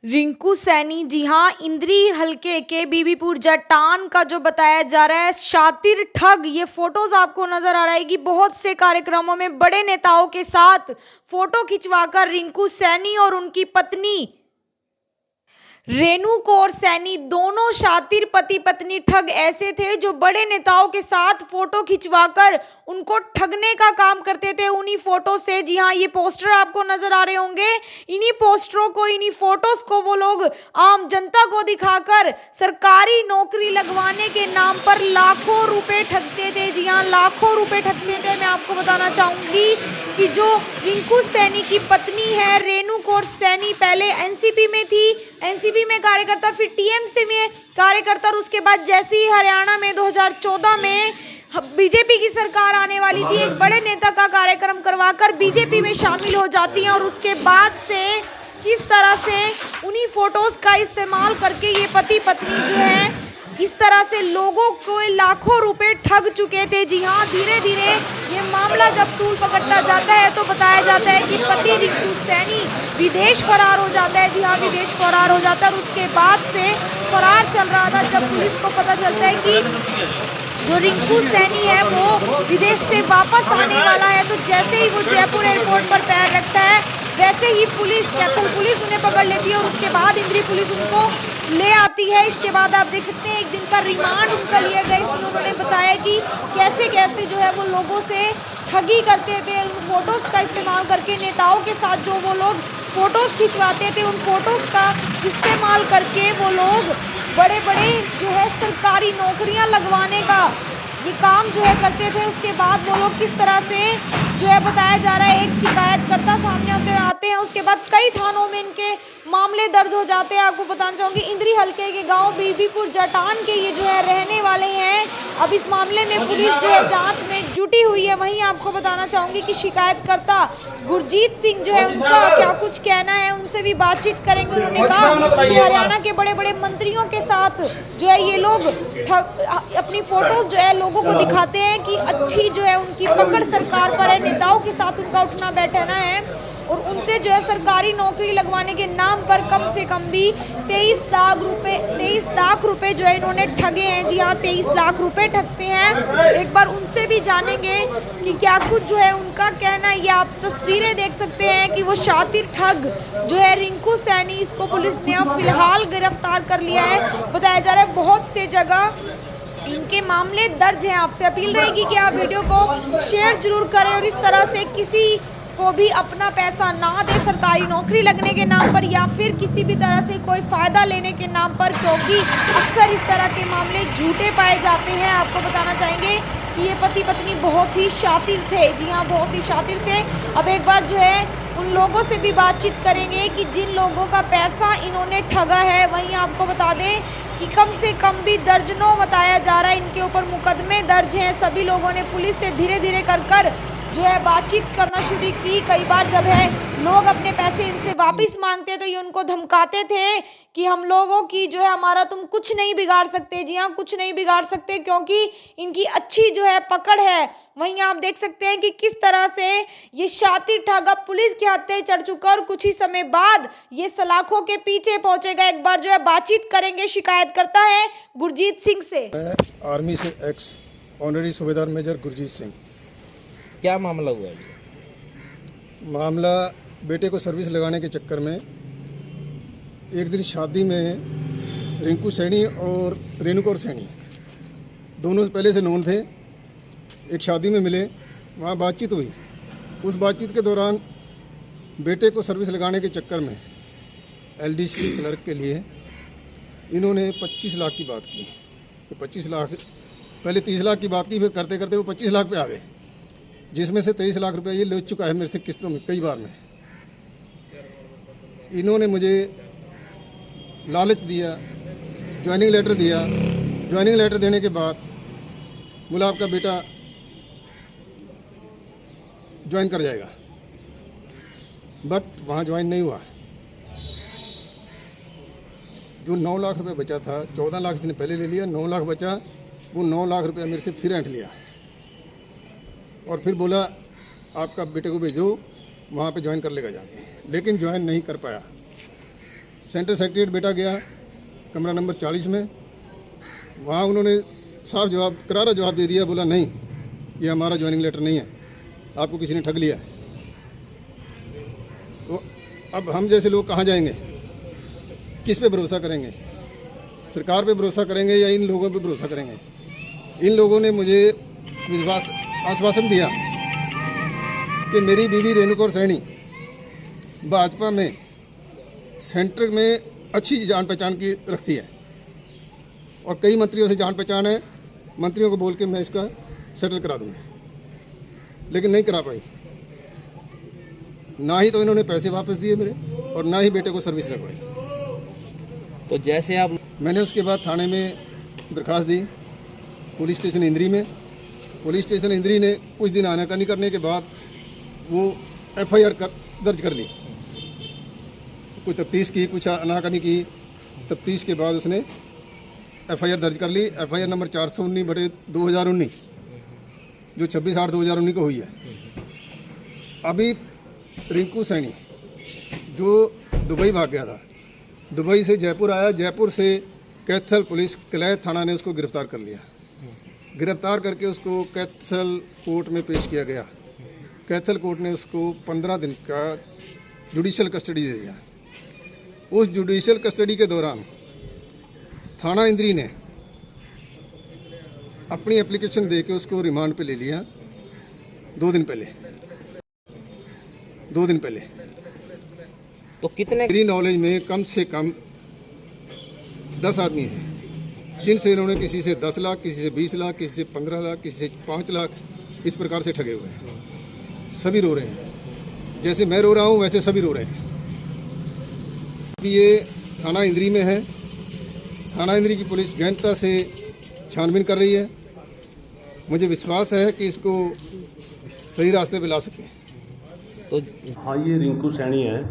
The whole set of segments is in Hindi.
रिंकू सैनी, जी हाँ, इंद्री हलके के बीबीपुर जटान का जो बताया जा रहा है शातिर ठग। ये फोटोज आपको नजर आ रहा है कि बहुत से कार्यक्रमों में बड़े नेताओं के साथ फोटो खिंचवाकर रिंकू सैनी और उनकी पत्नी रेणु कौर सैनी दोनों शातिर पति पत्नी ठग ऐसे थे जो बड़े नेताओं के साथ फोटो खिंचवाकर उनको ठगने का काम करते थे। उन्हीं फोटो से, जी हाँ, ये पोस्टर आपको नजर आ रहे होंगे, इन्हीं पोस्टरों को, इन्हीं फोटोज को वो लोग आम जनता को दिखाकर सरकारी नौकरी लगवाने के नाम पर लाखों रुपए ठगते थे। जी हाँ, लाखों रुपए ठगते थे। मैं आपको बताना चाहूंगी कि जो रिंकू सैनी की पत्नी है रेणु कौर सैनी, पहले एनसीपी में थी, एनसीपी में कार्यकर्ता, फिर टीएमसी में कार्यकर्ता, और उसके बाद जैसे ही हरियाणा में 2014 में बीजेपी की सरकार आने वाली थी, एक बड़े नेता का कार्यक्रम करवाकर बीजेपी में शामिल हो जाती हैं। और उसके बाद से किस तरह से उन्हीं फोटोज का इस्तेमाल करके ये पति पत्नी जो है इस तरह से लोगों को लाखों रुपए ठग चुके थे। जी हाँ, धीरे धीरे ये मामला जब तूल पकड़ता जाता है तो बताया जाता है कि पति रिंकू सैनी विदेश फरार हो जाता है। जी हाँ, विदेश फरार हो जाता है। और उसके बाद से फरार चल रहा था। जब पुलिस को पता चलता है कि जो रिंकू सैनी है वो विदेश से वापस आने वाला है, तो जैसे ही वो जयपुर एयरपोर्ट पर पैर रखता है वैसे ही पुलिस, कैथल पुलिस उन्हें पकड़ लेती है और उसके बाद इंद्री पुलिस उनको ले आती है। इसके बाद आप देख सकते हैं एक दिन का रिमांड उनका लिया गया। इसमें उन्होंने बताया कि कैसे कैसे जो है वो लोगों से ठगी करते थे, उन फोटोज़ का इस्तेमाल करके नेताओं के साथ जो वो लोग फ़ोटोज़ खिंचवाते थे, उन फोटोज़ का इस्तेमाल करके वो लोग बड़े बड़े जो है सरकारी नौकरियां लगवाने का ये काम जो है करते थे। उसके बाद वो लोग किस तरह से जो है बताया जा रहा है एक शिकायतकर्ता सामने होते आते हैं, उसके बाद कई थानों में इनके मामले दर्ज हो जाते हैं। आपको बताना चाहूँगी इंद्री हलके के गांव बीबीपुर जटान के ये जो है रहने वाले हैं। अब इस मामले में पुलिस जो है जांच में जुटी हुई है। वहीं आपको बताना चाहूँगी कि शिकायतकर्ता गुरजीत सिंह जो है उनका क्या कुछ कहना है, उनसे भी बातचीत करेंगे। उन्होंने कहा कि हरियाणा के बड़े बड़े मंत्रियों के साथ जो है ये लोग अपनी फोटोज जो है लोगों को दिखाते हैं कि अच्छी जो है उनकी पकड़ सरकार पर है, नेताओं के साथ उनका उठना बैठना है और उनसे जो है सरकारी नौकरी लगवाने के नाम पर कम से कम भी 23 लाख रुपए जो है इन्होंने ठगे हैं। जी हाँ, 23 लाख रुपए ठगते हैं। एक बार उनसे भी जानेंगे कि क्या कुछ जो है उनका कहना है। ये आप तस्वीरें देख सकते हैं कि वो शातिर ठग जो है रिंकू सैनी, इसको पुलिस ने अब फिलहाल गिरफ्तार कर लिया है। बताया जा रहा है बहुत से जगह इनके मामले दर्ज हैं। आपसे अपील रहेगी कि आप वीडियो को शेयर जरूर करें और इस तरह से किसी को भी अपना पैसा ना दे सरकारी नौकरी लगने के नाम पर या फिर किसी भी तरह से कोई फ़ायदा लेने के नाम पर, क्योंकि अक्सर इस तरह के मामले झूठे पाए जाते हैं। आपको बताना चाहेंगे कि ये पति पत्नी बहुत ही शातिर थे। जी हाँ, बहुत ही शातिर थे। अब एक बार जो है उन लोगों से भी बातचीत करेंगे कि जिन लोगों का पैसा इन्होंने ठगा है। वहीं आपको बता दें कि कम से कम भी दर्जनों बताया जा रहा है इनके ऊपर मुकदमे दर्ज हैं। सभी लोगों ने पुलिस से धीरे धीरे कर जो है बातचीत करना शुरू की। कई बार जब है लोग अपने पैसे इनसे वापस मांगते तो ये उनको धमकाते थे कि हम लोगों की जो है हमारा तुम कुछ नहीं बिगाड़ सकते। जी हाँ, कुछ नहीं बिगाड़ सकते क्योंकि इनकी अच्छी जो है पकड़ है। वहीं आप देख सकते हैं कि किस तरह से ये शातिर ठग अब पुलिस के हाथे चढ़ चुका और कुछ ही समय बाद ये सलाखों के पीछे पहुंचेगा। एक बार जो है बातचीत करेंगे, शिकायतकर्ता है गुरजीत सिंह से। आर्मी से एक्स ऑनरी सूबेदार मेजर गुरजीत सिंह। क्या मामला हुआ है? मामला बेटे को सर्विस लगाने के चक्कर में एक दिन शादी में रिंकू सैनी और रेणु कौर सैनी दोनों पहले से नोन थे। एक शादी में मिले, वहाँ बातचीत हुई। उस बातचीत के दौरान बेटे को सर्विस लगाने के चक्कर में एलडीसी क्लर्क के लिए इन्होंने 25 लाख की बात की। तो 25 लाख, पहले 30 लाख की बात की, फिर करते करते वो 25 लाख पे आ गए, जिसमें से 23 लाख रुपए ये ले चुका है मेरे से किस्तों में कई बार में। इन्होंने मुझे लालच दिया, ज्वाइनिंग लेटर दिया। ज्वाइनिंग लेटर देने के बाद बोला आपका बेटा ज्वाइन कर जाएगा, बट वहाँ ज्वाइन नहीं हुआ। जो 9 लाख रुपए बचा था, 14 लाख इसने पहले ले लिया, 9 लाख बचा, वो 9 लाख रुपया मेरे से फिर ऐंठ लिया और फिर बोला आपका बेटे को भेजो, वहाँ पे ज्वाइन कर लेगा जाके। लेकिन ज्वाइन नहीं कर पाया। सेंटर सेक्रेटरीट बेटा गया कमरा नंबर 40 में। वहाँ उन्होंने साफ जवाब, करारा जवाब दे दिया, बोला नहीं ये हमारा ज्वाइनिंग लेटर नहीं है, आपको किसी ने ठग लिया है। तो अब हम जैसे लोग कहाँ जाएंगे, किस पे भरोसा करेंगे? सरकार पे भरोसा करेंगे या इन लोगों पे भरोसा करेंगे? इन लोगों ने मुझे विश्वास आश्वासन दिया कि मेरी बीवी रेणु कौर सैनी भाजपा में सेंटर में अच्छी जान पहचान की रखती है और कई मंत्रियों से जान पहचान है, मंत्रियों को बोल के मैं इसका सेटल करा दूंगा, लेकिन नहीं करा पाई। ना ही तो इन्होंने पैसे वापस दिए मेरे और ना ही बेटे को सर्विस लगवाई। तो जैसे आप मैंने उसके बाद थाने में दरख्वास्त दी, पुलिस स्टेशन इंद्री में। पुलिस स्टेशन इंद्री ने कुछ दिन आनाकानी करने के बाद वो FIR दर्ज कर ली। कुछ तफ्तीश की, कुछ आनाकानी की, तफ्तीश के बाद उसने FIR दर्ज कर ली। FIR नंबर 419/2019 जो 26/8/2019 को हुई है। अभी रिंकू सैनी जो दुबई भाग गया था, दुबई से जयपुर आया, जयपुर से कैथल पुलिस कलैत थाना ने उसको गिरफ्तार कर लिया। गिरफ्तार करके उसको कैथल कोर्ट में पेश किया गया। कैथल कोर्ट ने उसको 15 दिन का जुडिशल कस्टडी दे दिया। उस जुडिशल कस्टडी के दौरान थाना इंद्री ने अपनी एप्लीकेशन दे के उसको रिमांड पे ले लिया 2 दिन पहले। तो कितने मेरी नॉलेज में कम से कम 10 आदमी हैं जिनसे इन्होंने किसी से 10 लाख, किसी से 20 लाख, किसी से 15 लाख, किसी से 5 लाख इस प्रकार से ठगे हुए हैं। सभी रो रहे हैं, जैसे मैं रो रहा हूँ वैसे सभी रो रहे हैं। ये थाना इंद्री में है। थाना इंद्री की पुलिस गहनता से छानबीन कर रही है। मुझे विश्वास है कि इसको सही रास्ते पे ला सकें। तो हाँ, ये रिंकू सैनी है।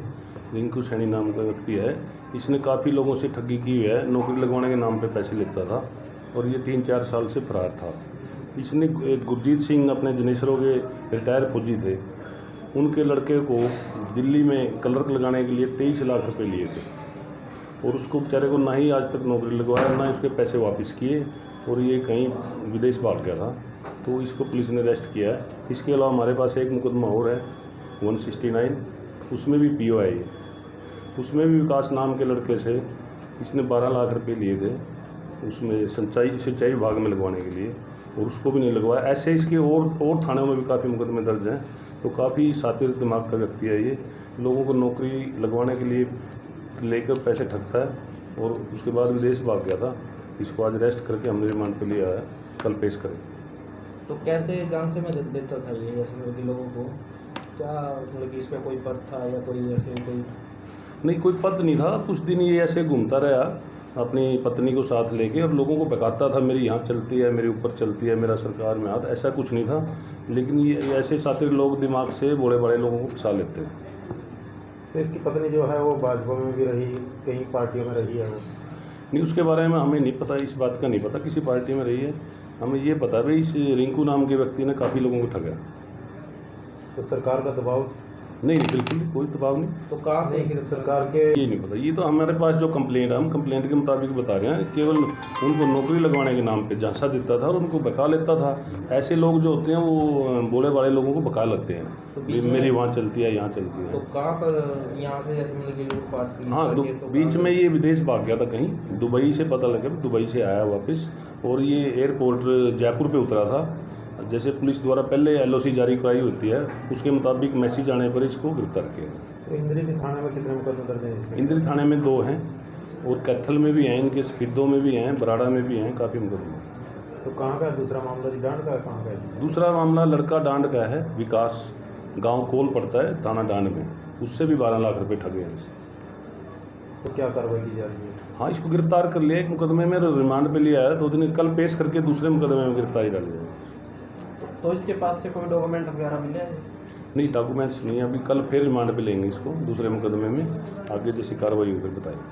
रिंकू सैनी नाम का व्यक्ति है। इसने काफ़ी लोगों से ठगी की हुई है। नौकरी लगवाने के नाम पे पैसे लेता था और ये 3-4 साल से फरार था। इसने एक गुरजीत सिंह अपने जनेसरों के रिटायर फौजी थे, उनके लड़के को दिल्ली में क्लर्क लगाने के लिए 23 लाख रुपए लिए थे और उसको बेचारे को ना ही आज तक नौकरी लगवाया, ना उसके पैसे वापस किए और ये कहीं विदेश भाग गया था। तो इसको पुलिस ने अरेस्ट किया है। इसके अलावा हमारे पास एक मुकदमा और है 169, उसमें भी PO है। उसमें भी विकास नाम के लड़के से इसने 12 लाख रुपए लिए थे, उसमें सिंचाई विभाग में लगवाने के लिए, और उसको भी नहीं लगवाया। ऐसे इसके और थानों में भी काफ़ी मुकदमे दर्ज हैं। तो काफ़ी सातिर दिमाग का व्यक्ति है ये। लोगों को नौकरी लगवाने के लिए लेकर पैसे ठगता है और उसके बाद विदेश भाग गया था। इसको आज अरेस्ट करके हमने रिमांड पे लिया है, कल पेश करें। तो कैसे जान से मदद देता था ये ऐसे मतलब कि लोगों को? क्या मतलब कि इसमें कोई पद था या कोई ऐसे कोई? नहीं, कोई पद नहीं था। कुछ दिन ये ऐसे घूमता रहा अपनी पत्नी को साथ लेके और लोगों को बकाता था मेरी यहाँ चलती है, मेरे ऊपर चलती है, मेरा सरकार में हाथ। ऐसा कुछ नहीं था, लेकिन ये ऐसे सातिर लोग दिमाग से बड़े बड़े लोगों को फंसा लेते हैं। तो इसकी पत्नी जो है वो भाजपा में भी रही, कई पार्टियों में रही है वो? नहीं, उसके बारे में हमें नहीं पता, इस बात का नहीं पता किसी पार्टी में रही है। हमें ये पता भाई इस रिंकू नाम के व्यक्ति ने काफ़ी लोगों को ठगा। तो सरकार का दबाव? नहीं, बिल्कुल कोई दबाव नहीं। तो कहाँ से सरकार के? ये नहीं पता। ये तो हमारे पास जो कंप्लेंट है, हम कंप्लेंट के मुताबिक बता रहे हैं। केवल उनको नौकरी लगवाने के नाम पे झांसा देता था और उनको बका लेता था। ऐसे लोग जो होते हैं वो बोले वाले लोगों को बका लेते हैं। तो मेरी वहाँ चलती है, यहाँ चलती है। तो कहाँ पर यहाँ से जैसे मतलब कि लोग पार्टी? हाँ, बीच में ये विदेश भाग गया था कहीं, दुबई से पता लगा, दुबई से आया वापस और ये एयरपोर्ट जयपुर पे उतरा था। जैसे पुलिस द्वारा पहले LOC जारी कराई होती है, उसके मुताबिक मैसेज आने पर इसको गिरफ्तार किया। तो इंद्री के थाने में कितने मुकदमे दर्ज हैं इसमें? इंद्री थाने में 2 हैं और कैथल में भी हैं, इनके सफीदों में भी हैं, बराड़ा में भी हैं, काफ़ी मुकदमे। तो कहाँ का है दूसरा मामला? डांड का है? कहाँ का है दूसरा मामला? लड़का डांड का है, विकास, गांव कोल पड़ता है थाना डांड में। उससे भी 12 लाख रुपए ठगे हैं। तो क्या कार्रवाई की जा रही है? हाँ, इसको गिरफ्तार कर लिया। एक मुकदमे में रिमांड पे लिया है 2 दिन, कल पेश करके दूसरे मुकदमे में गिरफ्तारी डाली जाएगी। तो इसके पास से कोई डॉक्यूमेंट वगैरह मिले? नहीं, डॉक्यूमेंट्स नहीं। अभी कल फिर रिमांड पे लेंगे इसको दूसरे मुकदमे में। आगे जैसी कार्रवाई होकर बताएंगे।